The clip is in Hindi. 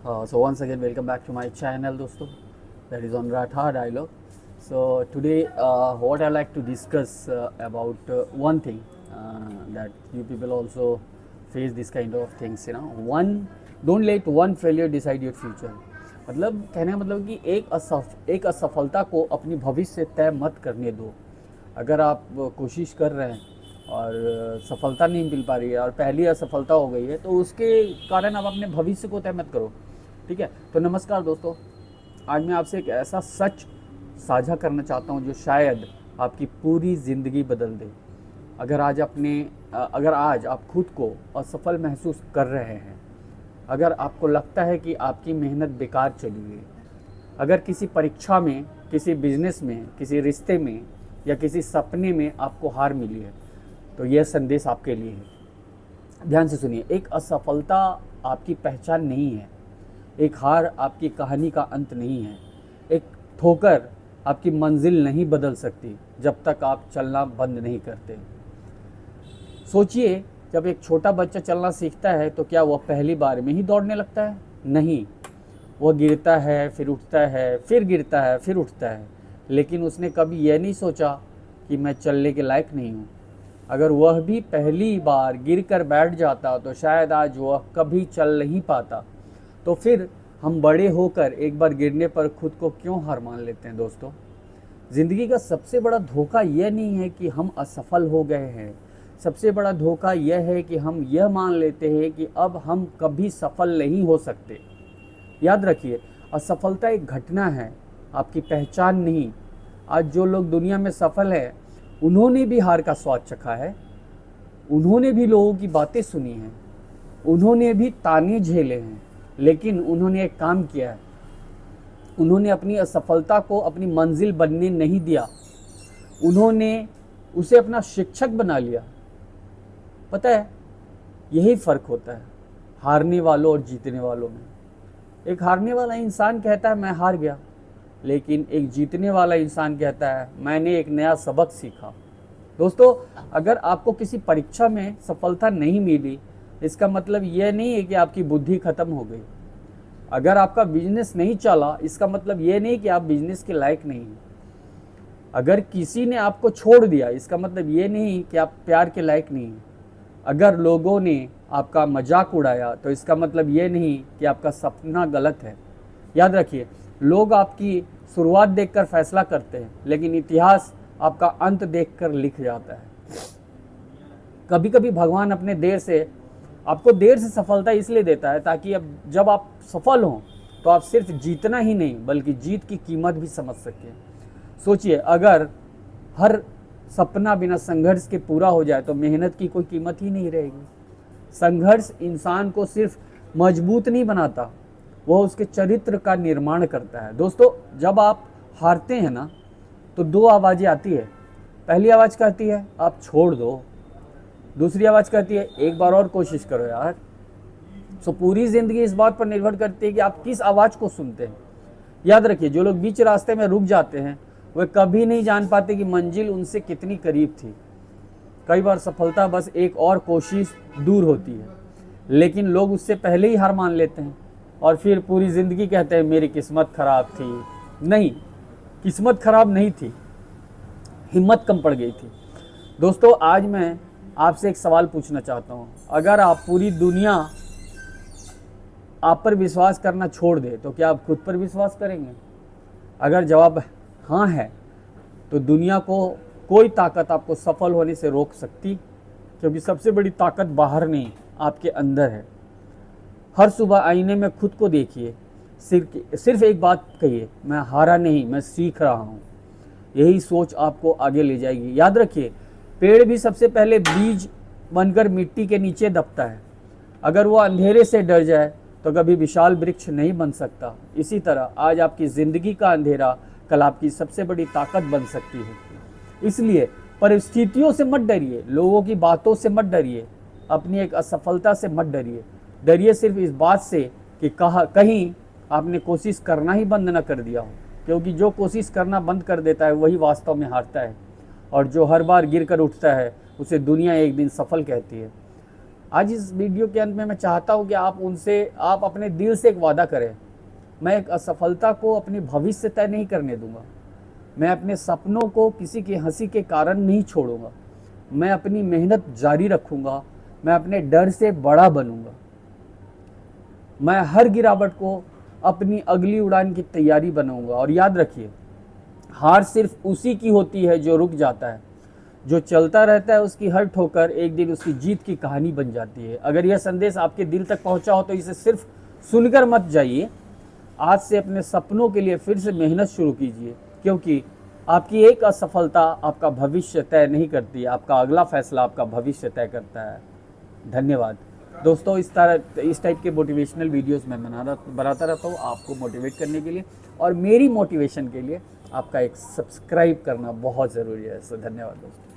So once again, welcome back to my channel, dosto. That is on Ratha Dialogue. So today, what I like to discuss about one thing that you people also face this kind of things. One, don't let one failure decide your future. मतलब कहने का मतलब कि एक असफलता को अपनी भविष्य तय मत करने दो। अगर आप कोशिश कर रहे हैं और सफलता नहीं मिल पा रही है और पहली असफलता हो गई है, तो उसके कारण आप अपने भविष्य को तय मत करो। ठीक है, तो नमस्कार दोस्तों, आज मैं आपसे एक ऐसा सच साझा करना चाहता हूँ जो शायद आपकी पूरी ज़िंदगी बदल दे। अगर आज आप खुद को असफल महसूस कर रहे हैं, अगर आपको लगता है कि आपकी मेहनत बेकार चली गई, अगर किसी परीक्षा में, किसी बिजनेस में, किसी रिश्ते में या किसी सपने में आपको हार मिली है, तो यह संदेश आपके लिए है। ध्यान से सुनिए, एक असफलता आपकी पहचान नहीं है, एक हार आपकी कहानी का अंत नहीं है, एक ठोकर आपकी मंजिल नहीं बदल सकती जब तक आप चलना बंद नहीं करते। सोचिए, जब एक छोटा बच्चा चलना सीखता है तो क्या वह पहली बार में ही दौड़ने लगता है? नहीं, वह गिरता है, फिर उठता है, फिर गिरता है, फिर उठता है, लेकिन उसने कभी यह नहीं सोचा कि मैं चलने के लायक नहीं हूँ। अगर वह भी पहली बार गिरकर बैठ जाता तो शायद आज वह कभी चल नहीं पाता। तो फिर हम बड़े होकर एक बार गिरने पर खुद को क्यों हार मान लेते हैं? दोस्तों, ज़िंदगी का सबसे बड़ा धोखा यह नहीं है कि हम असफल हो गए हैं, सबसे बड़ा धोखा यह है कि हम यह मान लेते हैं कि अब हम कभी सफल नहीं हो सकते। याद रखिए, असफलता एक घटना है, आपकी पहचान नहीं। आज जो लोग दुनिया में सफल हैं, उन्होंने भी हार का स्वाद चखा है, उन्होंने भी लोगों की बातें सुनी हैं, उन्होंने भी ताने झेले हैं, लेकिन उन्होंने एक काम किया है, उन्होंने अपनी असफलता को अपनी मंजिल बनने नहीं दिया, उन्होंने उसे अपना शिक्षक बना लिया। पता है, यही फ़र्क होता है हारने वालों और जीतने वालों में। एक हारने वाला इंसान कहता है मैं हार गया, लेकिन एक जीतने वाला इंसान कहता है मैंने एक नया सबक सीखा। दोस्तों, अगर आपको किसी परीक्षा में सफलता नहीं मिली, इसका मतलब यह नहीं है कि आपकी बुद्धि खत्म हो गई। अगर आपका बिजनेस नहीं चला, इसका मतलब यह नहीं कि आप बिजनेस के लायक नहीं हैं। अगर किसी ने आपको छोड़ दिया, इसका मतलब यह नहीं कि आप प्यार के लायक नहीं हैं। अगर लोगों ने आपका मजाक उड़ाया, तो इसका मतलब यह नहीं कि आपका सपना गलत है। याद रखिए, लोग आपकी शुरुआत देखकर फैसला करते हैं, लेकिन इतिहास आपका अंत देखकर लिख जाता है। कभी कभी भगवान आपको देर से सफलता इसलिए देता है ताकि अब जब आप सफल हों तो आप सिर्फ जीतना ही नहीं बल्कि जीत की कीमत भी समझ सकें। सोचिए, अगर हर सपना बिना संघर्ष के पूरा हो जाए तो मेहनत की कोई कीमत ही नहीं रहेगी। संघर्ष इंसान को सिर्फ मजबूत नहीं बनाता, वह उसके चरित्र का निर्माण करता है। दोस्तों, जब आप हारते हैं ना, तो दो आवाज़ें आती है। पहली आवाज़ कहती है आप छोड़ दो, दूसरी आवाज़ कहती है एक बार और कोशिश करो यार। सो पूरी ज़िंदगी इस बात पर निर्भर करती है कि आप किस आवाज़ को सुनते हैं। याद रखिए, जो लोग बीच रास्ते में रुक जाते हैं वे कभी नहीं जान पाते कि मंजिल उनसे कितनी करीब थी। कई बार सफलता बस एक और कोशिश दूर होती है, लेकिन लोग उससे पहले ही हार मान लेते हैं और फिर पूरी ज़िंदगी कहते हैं मेरी किस्मत ख़राब थी। नहीं, किस्मत ख़राब नहीं थी, हिम्मत कम पड़ गई थी। दोस्तों, आज मैं आपसे एक सवाल पूछना चाहता हूँ, अगर आप पूरी दुनिया आप पर विश्वास करना छोड़ दे तो क्या आप खुद पर विश्वास करेंगे? अगर जवाब हाँ है, तो दुनिया को कोई ताकत आपको सफल होने से रोक सकती, क्योंकि सबसे बड़ी ताकत बाहर नहीं, आपके अंदर है। हर सुबह आईने में खुद को देखिए, सिर्फ एक बात कहिए, मैं हारा नहीं, मैं सीख रहा हूँ। यही सोच आपको आगे ले जाएगी। याद रखिए, पेड़ भी सबसे पहले बीज बनकर मिट्टी के नीचे दबता है। अगर वो अंधेरे से डर जाए तो कभी विशाल वृक्ष नहीं बन सकता। इसी तरह आज आपकी ज़िंदगी का अंधेरा कल आपकी सबसे बड़ी ताकत बन सकती है। इसलिए परिस्थितियों से मत डरिए, लोगों की बातों से मत डरिए, अपनी एक असफलता से मत डरिए। डरिए सिर्फ इस बात से कि कहीं आपने कोशिश करना ही बंद न कर दिया हो, क्योंकि जो कोशिश करना बंद कर देता है वही वास्तव में हारता है, और जो हर बार गिर कर उठता है उसे दुनिया एक दिन सफल कहती है। आज इस वीडियो के अंत में मैं चाहता हूँ कि आप अपने दिल से एक वादा करें, मैं एक असफलता को अपनी भविष्य तय नहीं करने दूंगा, मैं अपने सपनों को किसी की हंसी के कारण नहीं छोड़ूंगा, मैं अपनी मेहनत जारी रखूंगा, मैं अपने डर से बड़ा बनूंगा, मैं हर गिरावट को अपनी अगली उड़ान की तैयारी बनाऊंगा। और याद रखिए, हार सिर्फ उसी की होती है जो रुक जाता है, जो चलता रहता है उसकी हर ठोकर एक दिन उसकी जीत की कहानी बन जाती है। अगर यह संदेश आपके दिल तक पहुंचा हो तो इसे सिर्फ सुनकर मत जाइए, आज से अपने सपनों के लिए फिर से मेहनत शुरू कीजिए, क्योंकि आपकी एक असफलता आपका भविष्य तय नहीं करती, आपका अगला फैसला आपका भविष्य तय करता है। धन्यवाद दोस्तों। इस टाइप के मोटिवेशनल वीडियोस मैं बनाता रहता हूँ आपको मोटिवेट करने के लिए, और मेरी मोटिवेशन के लिए आपका एक सब्सक्राइब करना बहुत ज़रूरी है। धन्यवाद दोस्तों।